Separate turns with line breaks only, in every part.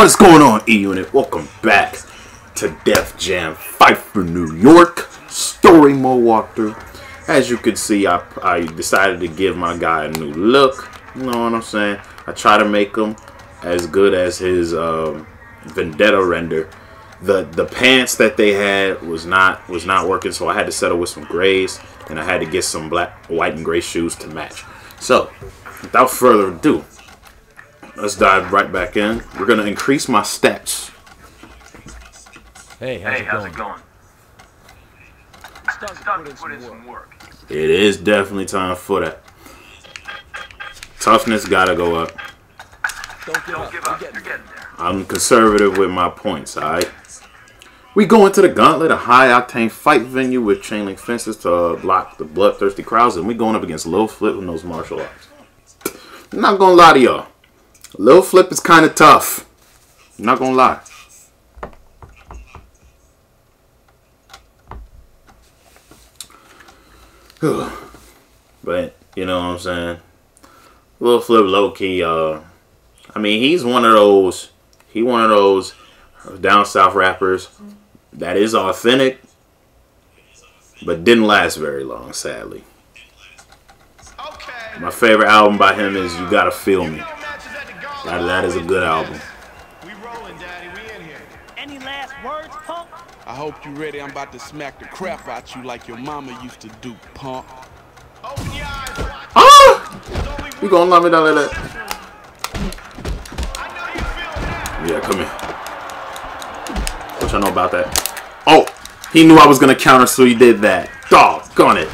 What is going on, E-Unit? Welcome back to Def Jam Fight for New York story mode walkthrough. As you can see, I decided to give my guy a new look. You know what I'm saying? I try to make him as good as his Vendetta render. The pants that they had was not working, so I had to settle with some grays, and I had to get some white and gray shoes to match. So, without further ado, let's dive right back in. We're gonna increase my stats.
Hey, how's it going?
Starting to put in some work.
It is definitely time for that. Toughness gotta go up.
Don't give up. You're getting there.
I'm conservative with my points, alright? We go into the gauntlet, a high-octane fight venue with chain link fences to block the bloodthirsty crowds, and we going up against Lil Flip who knows martial arts. I'm not gonna lie to y'all. Lil Flip is kind of tough. I'm not gonna lie. But, you know what I'm saying? Lil Flip low-key, I mean, he's one of those down south rappers that is authentic, but didn't last very long, sadly.
Okay.
My favorite album by him is You Gotta Feel Me. That is a good album.
We rolling, Daddy. We in here.
Any last words, punk?
I hope you ready. I'm about to smack the crap out you like your mama used to do, punk.
Open your eyes.
Ah! You gonna love me down like that?
I know you feel that.
Yeah, come here. What y'all know about that? Oh, he knew I was gonna counter, so he did that. Doggone it.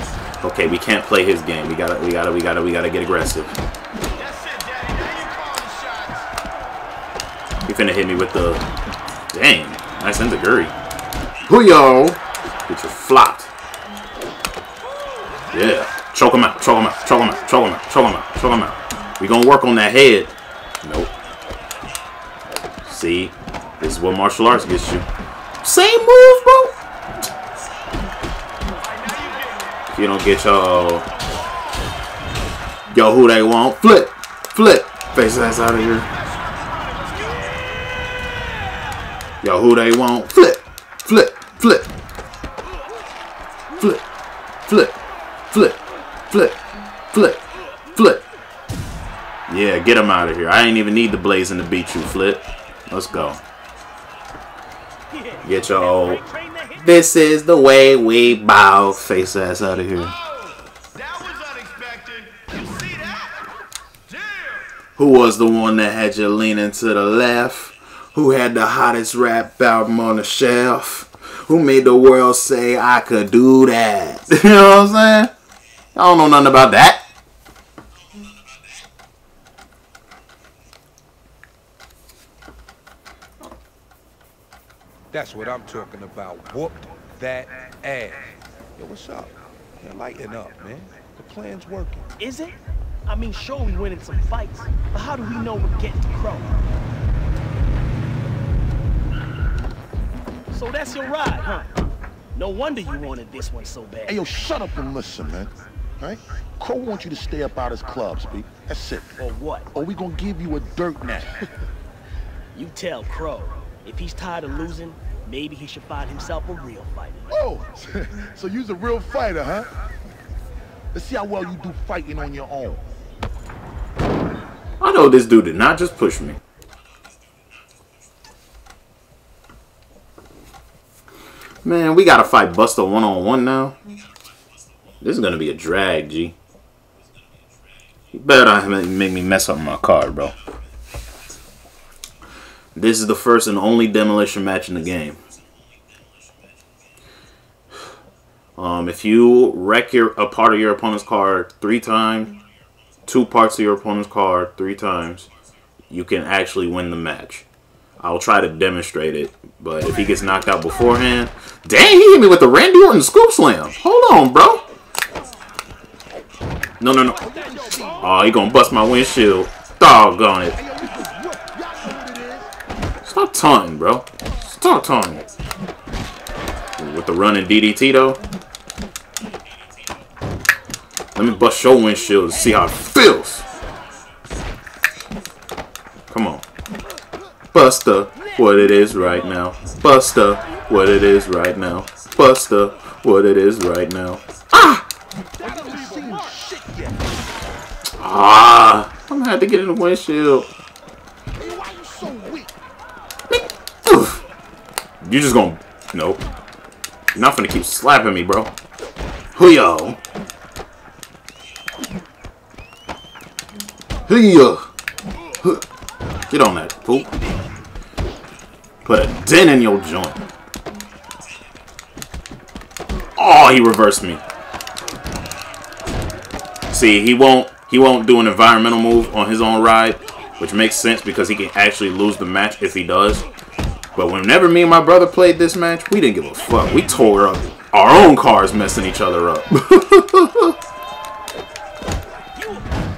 Okay, we can't play his game. We gotta get aggressive.
That's it, Daddy. Now you call the shots.
He finna hit me with the dang. Nice enziguri. Hoo-yo! Get your flopped. Yeah. Choke him out. Choke him out. Choke him out. Choke him out. Choke him out. Choke him out. We gonna work on that head. Nope. See? This is what martial arts gets you. Same move, bro. If you don't get your yo, who they want? Flip. Flip. Face his ass out of here. Yo, who they want? Flip. Flip. Flip. Flip. Flip. Flip. Flip. Flip. Flip. Yeah, get him out of here. I ain't even need the blazing to beat you, Flip. Let's go. Get your old. This is the way we bow. Face ass out of here.
Oh, that was unexpected. You see that? Damn.
Who was the one that had you leaning to the left? Who had the hottest rap album on the shelf? Who made the world say I could do that? You know what I'm saying? I don't know nothing about that.
That's what I'm talking about. Whooped that ass. Yo, what's up? Yeah, lighten up, man. The plan's working.
Is it? I mean, sure, we winning some fights, but how do we know we're getting to Crow? So that's your ride, huh? No wonder you wanted this one so bad.
Hey, yo, shut up and listen, man. All right? Crow wants you to stay up out his club, speak. That's it.
Or what?
Or we gonna give you a dirt nap.
You tell Crow. If he's tired of losing, maybe he should find himself a real fighter.
Oh, so you's a real fighter, huh? Let's see how well you do fighting on your own.
I know this dude did not just push me. Man, we gotta fight Busta one-on-one now. This is gonna be a drag, G. You better not make me mess up my card, bro. This is the first and only Demolition match in the game. If you wreck a part of your opponent's card 3 times, 2 parts of your opponent's card 3 times, you can actually win the match. I'll try to demonstrate it, but if he gets knocked out beforehand... Dang, he hit me with the Randy Orton scoop slam. Hold on, bro. No, no, no. Oh, he gonna bust my windshield. Doggone it. Stop taunting, bro. Stop taunting. With the running DDT, though. Let me bust your windshield and see how it feels. Come on. Busta, what it is right now. Busta, what it is right now. Busta, what it is right now. Ah! Ah! I'm gonna have to get in the windshield.
Why you so weak?
You just gonna... Nope. You're not gonna keep slapping me, bro. Hoo-yo. Hoo-yo. Get on that, fool. Put a dent in your joint. Oh, he reversed me. See, he won't do an environmental move on his own ride, which makes sense because he can actually lose the match if he does. But whenever me and my brother played this match, we didn't give a fuck. We tore up our own cars, messing each other up.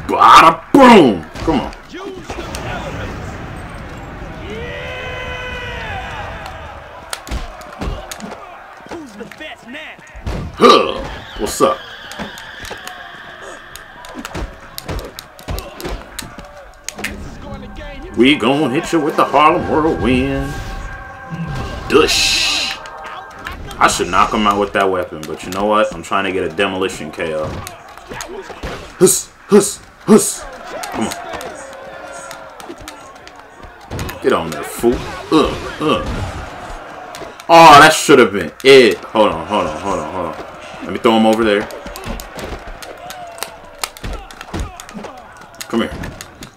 Bada boom! Come on.
Who's the best now?
Huh. What's up? We gon' hit you with the Harlem Whirlwind. Dush. I should knock him out with that weapon, but you know what? I'm trying to get a demolition KO. Huss, huss, huss. Come on. Get on there, fool. Oh, that should have been it. Hold on. Let me throw him over there. Come here.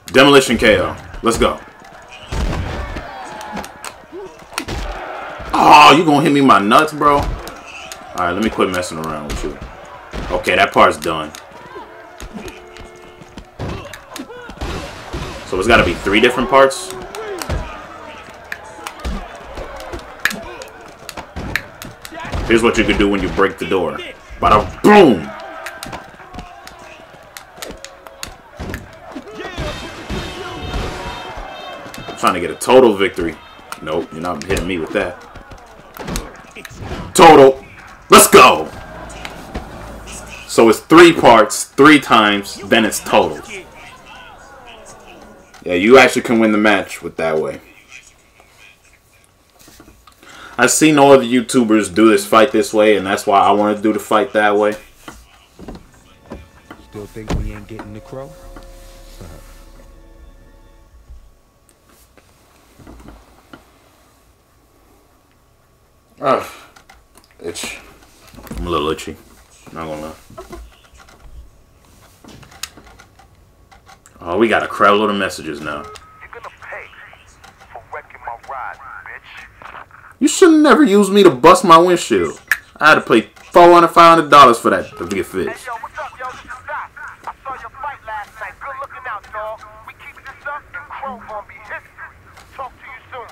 Demolition KO. Let's go. Oh, you gonna hit me in my nuts, bro? Alright, let me quit messing around with you. Okay, that part's done. So it's gotta be 3 different parts? Here's what you can do when you break the door. Bada boom! I'm trying to get a total victory. Nope, you're not hitting me with that. Total. Let's go! So it's 3 parts, 3 times, then it's total. Yeah, you actually can win the match with that way. I've seen no other YouTubers do this fight this way, and that's why I want to do the fight that way.
Still think we ain't getting the crow?
Itch. I'm a little itchy. Not gonna lie. Oh, we got a crowd load of messages now.
You're gonna pay for wrecking my ride, bitch.
You should never use me to bust my windshield. I had to pay $400, $500 for that to get fixed.
Hey, yo, what's up, yo? This is Doc. I saw your fight last night. Good looking out, dog. We keep this up, and Crow gonna be history. Talk to you soon.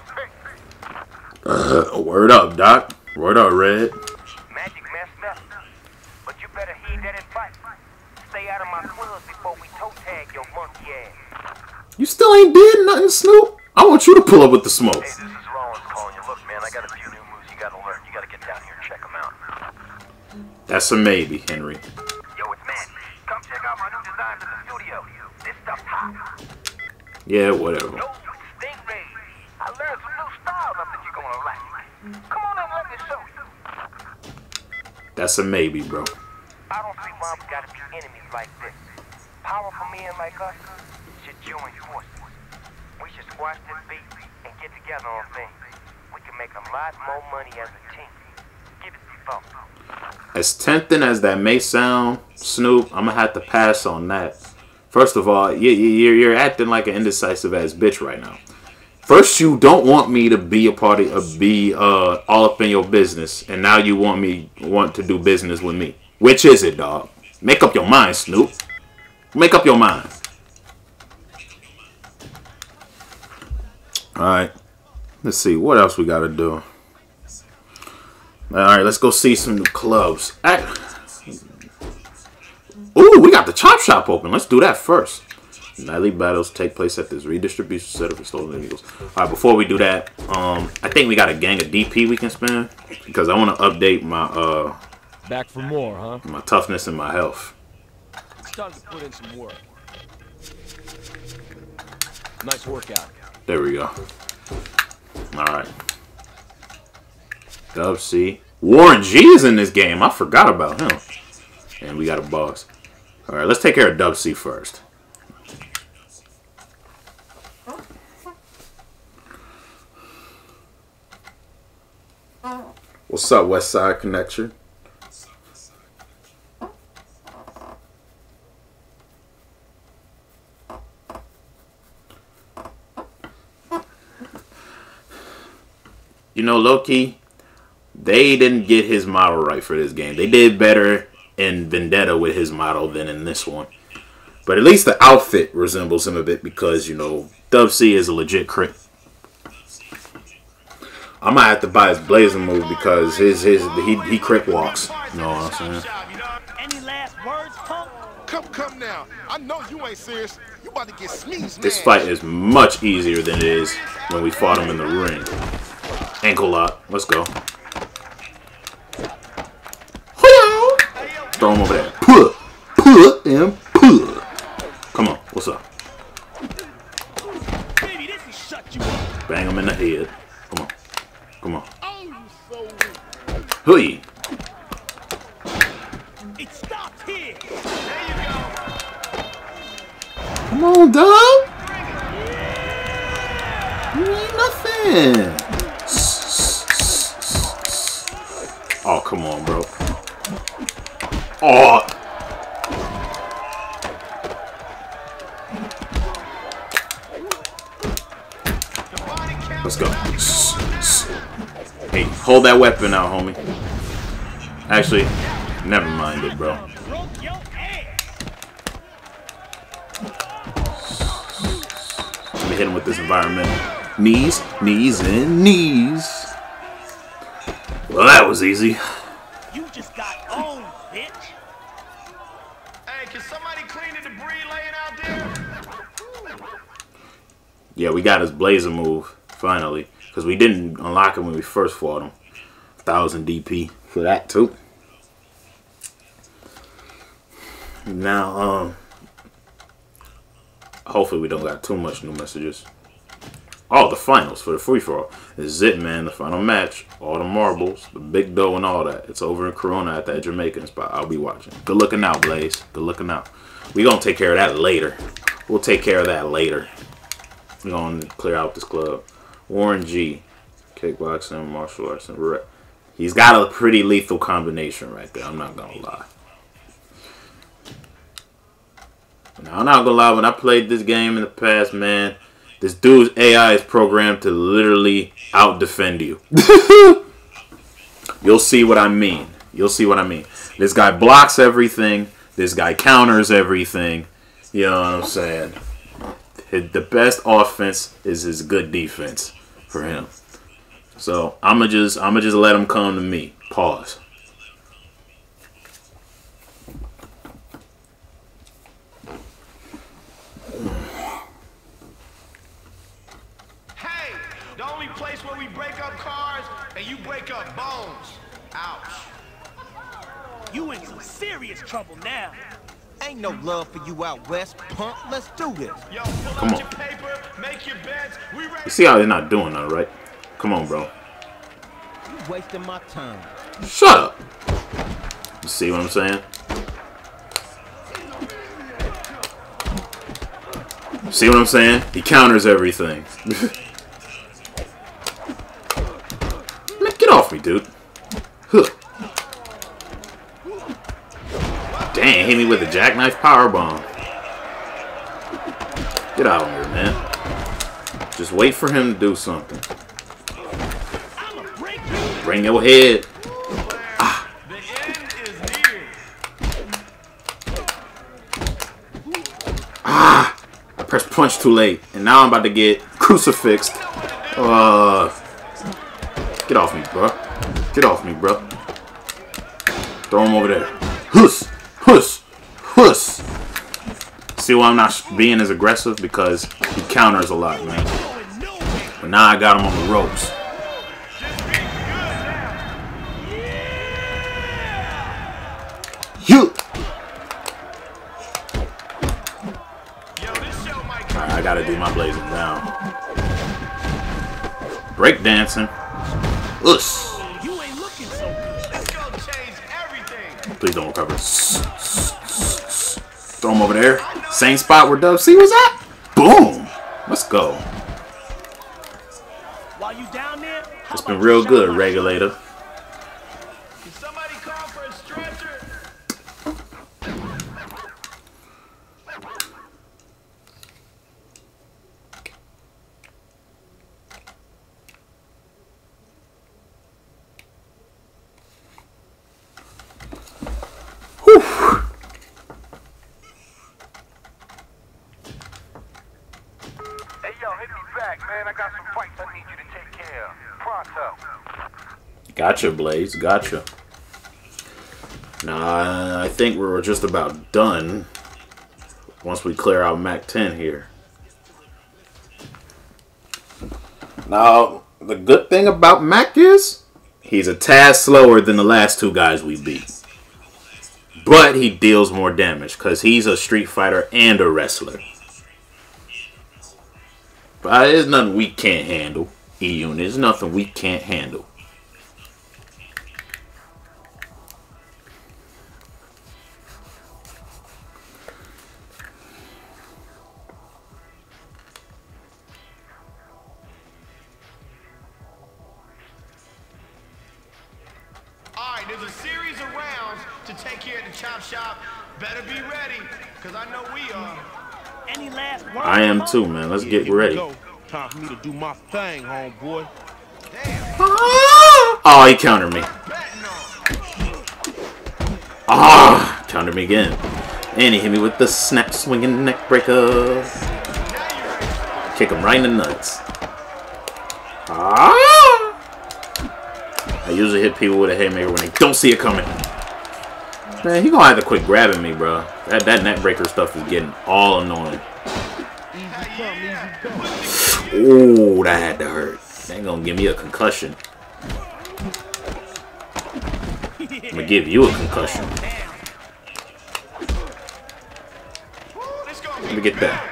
Peace.
Word up, Doc. Word up, Red.
Magic messed up, but you better heed that advice. Stay out of my club before we toe tag your monkey ass.
You still ain't did nothing, Snoop. I want you to pull up with the smoke.
Hey, this is Rollins calling you. Look, man, I got a few new moves you gotta learn. You gotta get down here and check them out.
That's a maybe, Henry.
Yo, it's Matt. Come check out my new designs at the studio. This stuff's hot.
Yeah, whatever.
No, Stingray. I learned some new styles I think you're gonna like. Come on and let me show you.
That's a maybe, bro.
I don't see why we gotta be enemies like this. Powerful men like us should join forces. We should squash this beef and get together on things. We can make a lot more money as a team. Give it some thought.
As tempting as that may sound, Snoop, I'm gonna have to pass on that. First of all, you're acting like an indecisive ass bitch right now. First, you don't want me to be a party all up in your business, and now you want to do business with me. Which is it, dog? Make up your mind, Snoop. Make up your mind. All right. Let's see what else we gotta do. All right, let's go see some new clubs. Ooh, we got the Chopshop open. Let's do that first. Nightly battles take place at this redistribution center for stolen vehicles. All right, before we do that, I think we got a gang of DP we can spend because I want to update my
Back for more, huh?
my toughness and my health.
It's time to put in some work. Nice workout.
There we go. Alright. Dub C. Warren G is in this game. I forgot about him. And we got a boss. Alright, let's take care of Dub C first. What's up, West Side Connection? You know, low-key, they didn't get his model right for this game. They did better in Vendetta with his model than in this one. But at least the outfit resembles him a bit because, you know, Dub C is a legit crit. I might have to buy his blazing move because he crit walks. You know what I'm saying?
Any last words, punk?
Come now. I know you ain't serious. You about to get sneezed.
This fight is much easier than it is when we fought him in the ring. Ankle lock. Let's go. Throw him over there. Put and put. Come on. What's up?
Baby, this will shut you up.
Bang him in the head. Come on. Come on. Hey.
It stops here.
Come on, dog. You ain't nothing. Oh, come on, bro. Oh. Let's go. Hey, hold that weapon out, homie. Actually, never mind it, bro. Let me hit him with this environmental. Knees, knees, and knees. Well, that was easy.
You just got owned, bitch.
Hey, can somebody clean the debris laying out there?
Yeah, we got his blazer move, finally. Because we didn't unlock him when we first fought him. 1000 DP for that, too. Now, hopefully we don't got too much new messages. Oh, the finals for the free-for-all. Xzibit, man, the final match. All the marbles, the big dough and all that. It's over in Corona at that Jamaican spot. I'll be watching. Good looking out, Blaze. Good looking out. We're going to take care of that later. We'll take care of that later. We're going to clear out this club. Warren G. Kickboxing, martial arts, and rep. He's got a pretty lethal combination right there. I'm not going to lie. Now, I'm not going to lie. When I played this game in the past, man, this dude's AI is programmed to literally out-defend you. You'll see what I mean. You'll see what I mean. This guy blocks everything. This guy counters everything. You know what I'm saying? The best offense is his good defense for him. So I'ma just let him come to me. Pause.
Hey, the only place where we break up cars and you break up bones. Ouch.
You in some serious trouble now.
Ain't no love for you out west, punk. Let's do this.
Yo, pull
Come
out
on.
your paper, make your bets. We ready.
You see how they're not doing that, right? Come on, bro.
You wasting my time.
Shut up. You see what I'm saying? See what I'm saying? He counters everything. Man, get off me, dude. Huh. Dang, hit me with a jackknife powerbomb. Get out of here, man. Just wait for him to do something. Bring your head. Ah.
The end is near.
Ah. I pressed punch too late, and now I'm about to get crucifixed. Get off me, bro. Get off me, bro. Throw him over there. Huss. Huss. Huss. See why I'm not being as aggressive? Because he counters a lot, man. But now I got him on the ropes. You. Alright, I gotta do my blazing now. Breakdancing. Ush.
You ain't looking so good.
Let's go change everything.
Please don't recover. Throw him over there. Same spot where Dub C was at. Boom. Let's go.
While you down there,
It's been real good, Regulator.
Can somebody call for a stretcher?
Whew.
Hey, yo, hit me back, man. I got some fights I need you to take care of. Pronto.
Gotcha, Blaze. Gotcha. Now, I think we're just about done once we clear out Mac 10 here. Now, the good thing about Mac is he's a tad slower than the last two guys we beat. But he deals more damage because he's a street fighter and a wrestler. But there's nothing we can't handle. E-Unit, there's nothing we can't handle.
Alright, there's a series of rounds to take care of the Chopshop. Better be ready, because I know we are.
Any last words?
I am too, man. Let's get
Here we
ready.
go. Time for me to do my thing, homeboy.
Oh, he countered me. Ah, countered me again. And he hit me with the snap swinging neck breaker. Kick him right in the nuts. Ah! I usually hit people with a haymaker when they don't see it coming. Man, he gonna have to quit grabbing me, bro. That neck breaker stuff is getting all annoying. Oh, that had to hurt. That ain't gonna give me a concussion. I'm gonna give you a concussion. Let me get that.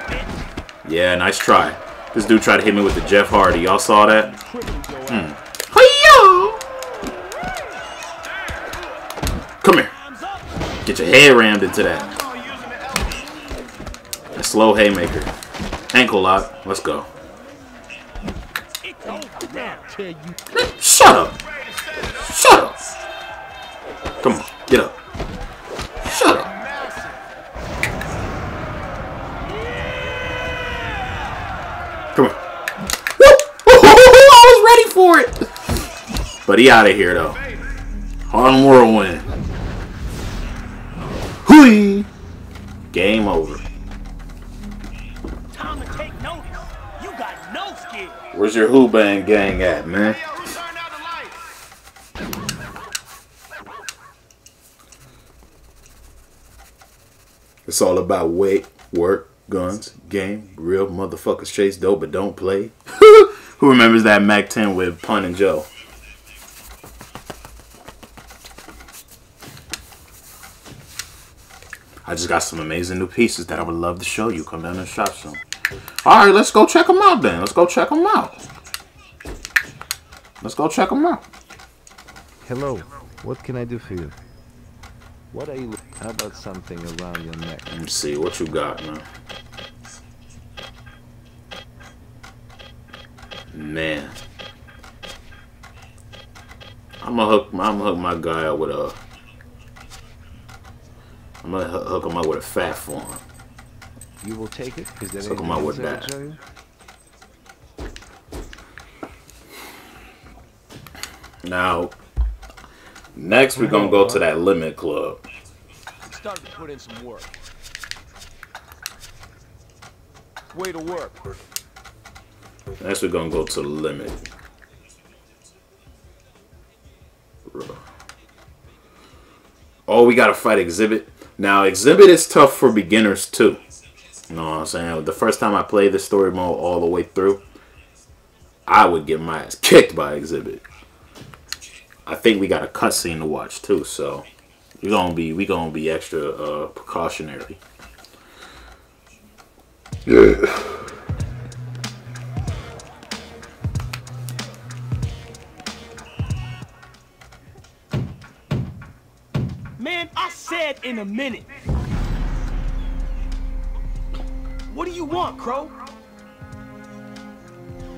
Yeah, nice try. This dude tried to hit me with the Jeff Hardy. Y'all saw that? Hi-yo! Come here. Get your head rammed into that. A slow haymaker. Ankle lock. Let's go. Shut up. Shut up. Come on. Get up. Shut up. Come on. I was ready for it. But he out of here, though. Harlem Whirlwind. Hui. Game over.
Time to take notice. You got no skill.
Where's your Who Bang gang at, man? It's all about weight, work, guns, game, real motherfuckers chase dope but don't play. Who remembers that Mac 10 with Pun and Joe? I just got some amazing new pieces that I would love to show you. Come down to the shop soon. Alright, let's go check them out then. Let's go check them out. Let's go check them out.
Hello, what can I do for you? What are you? How about something around your neck?
Let me see what you got, man. Man, I'm gonna hook my guy up with a. I'm gonna hook him up with a fat form.
You will take it? Is there
Hook him up with that. Now, next we're gonna go to that Limit Club.
I'm starting to put in some work. Way to work.
Next we're gonna go to the Limit. Oh, we gotta fight Xzibit. Now, Xzibit is tough for beginners too. You know what I'm saying? The first time I played this story mode all the way through, I would get my ass kicked by Xzibit. I think we got a cutscene to watch too, so we gonna be extra precautionary. Yeah.
minute. What do you want, Crow?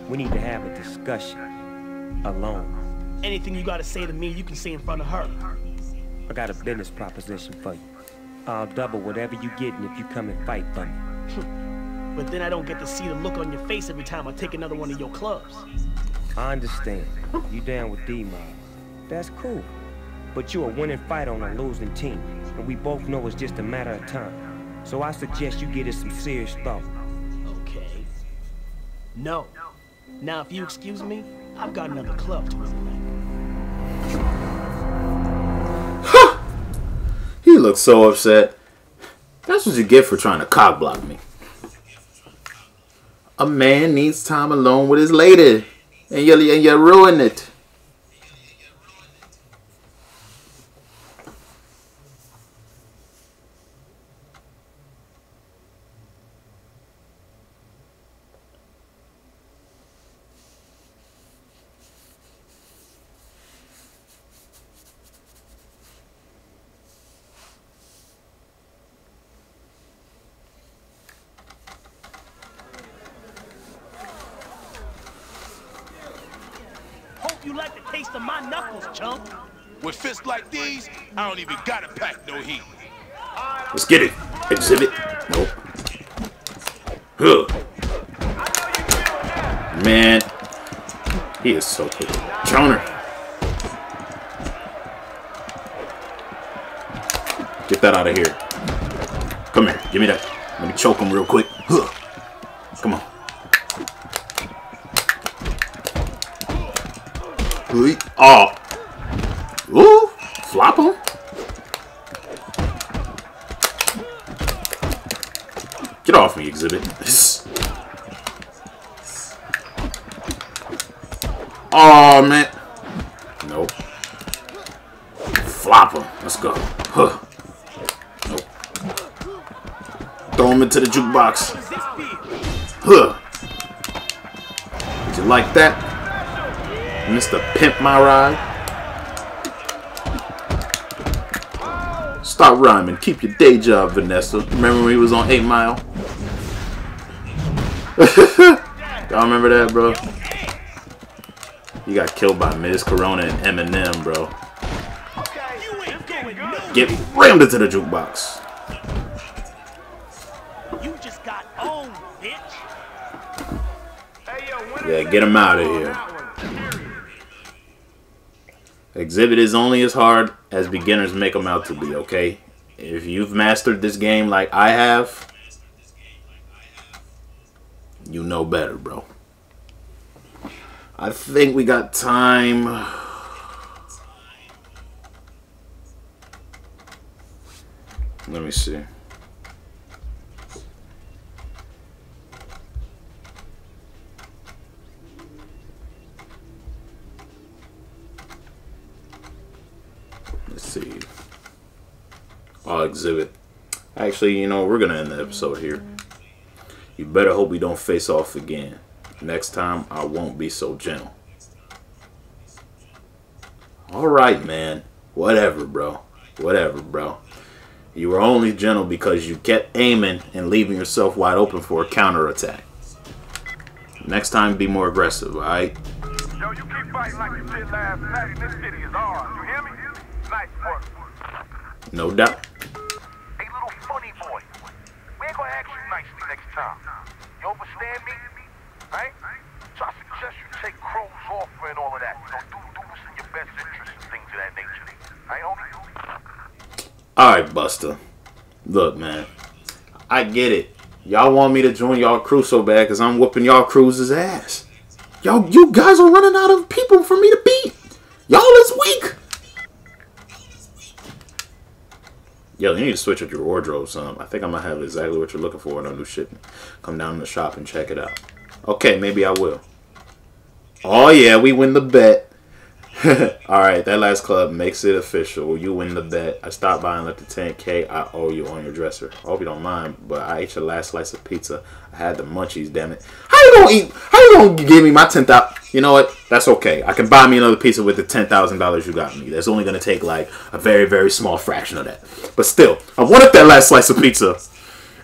We need to have a discussion. Alone.
Anything you gotta say to me, you can say in front of her.
I got a business proposition for you. I'll double whatever you get if you come and fight for me.
But then I don't get to see the look on your face every time I take another one of your clubs.
I understand. You down with D-Mob. That's cool. But you're a winning fighter on a losing team, and we both know it's just a matter of time. So I suggest you give it some serious thought.
Okay. No. Now, if you excuse me, I've got another club to implement.
He looks so upset. That's what you get for trying to cock block me. A man needs time alone with his lady, and you ruin it.
You like the taste of my knuckles, chump.
With fists like these, I don't even gotta pack no heat.
Let's get it. Xzibit. Nope. Huh. Man. He is so quick. Counter. Get that out of here. Come here. Give me that. Let me choke him real quick. Huh. Come on. Oh. Ooh. Flop him. Get off me, Xzibit. Oh, man. Nope. Flop him. Let's go. Huh. Nope. Throw him into the jukebox. Huh. Did you like that? Mr. Pimp My Ride. Stop rhyming. Keep your day job, Vanessa. Remember when he was on 8 Mile? Y'all remember that, bro? He got killed by Miz Corona and Eminem, bro. Get rammed into the jukebox.
You just got owned, bitch.
Yeah, get him out of here. Xzibit is only as hard as beginners make them out to be, okay? If you've mastered this game like I have, you know better, bro. I think we got time. Let me see. Let's see. Oh, Xzibit. Actually, you know, we're going to end the episode here. You better hope we don't face off again. Next time, I won't be so gentle. Alright, man. Whatever, bro. Whatever, bro. You were only gentle because you kept aiming and leaving yourself wide open for a counterattack. Next time, be more aggressive, alright?
Yo, you keep fighting like you did last night. This city is ours. You hear me? Nice work.
No doubt.
Hey, little funny boy. We ain't gonna ask you nicely next time. You understand me? Right? So I suggest you take Crow's offer and all of that. You know, do what's in your best interest and things of that nature. Right, homie?
Alright, Busta. Look, man. I get it. Y'all want me to join y'all crew so bad because I'm whooping y'all crew's ass. You guys are running out of people for me to beat. Y'all is weak. Yo, you need to switch up your wardrobe some. I think I'm going to have exactly what you're looking for in a new shipment. Come down to the shop and check it out. Okay, maybe I will. Oh, yeah, we win the bet. Alright, that last club makes it official. You win the bet. I stopped by and left the 10K I owe you on your dresser. I hope you don't mind, but I ate your last slice of pizza. I had the munchies, damn it. How you gonna give me my 10,000? You know what? That's okay. I can buy me another pizza with the $10,000 you got me. That's only gonna take like a very, very small fraction of that. But still, I wanted that last slice of pizza.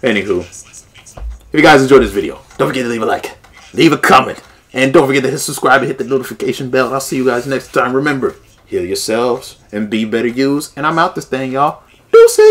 Anywho, if you guys enjoyed this video, don't forget to leave a like, leave a comment, and don't forget to hit subscribe and hit the notification bell. I'll see you guys next time. Remember, heal yourselves and be better yous. And I'm out this thing, y'all. Deuces.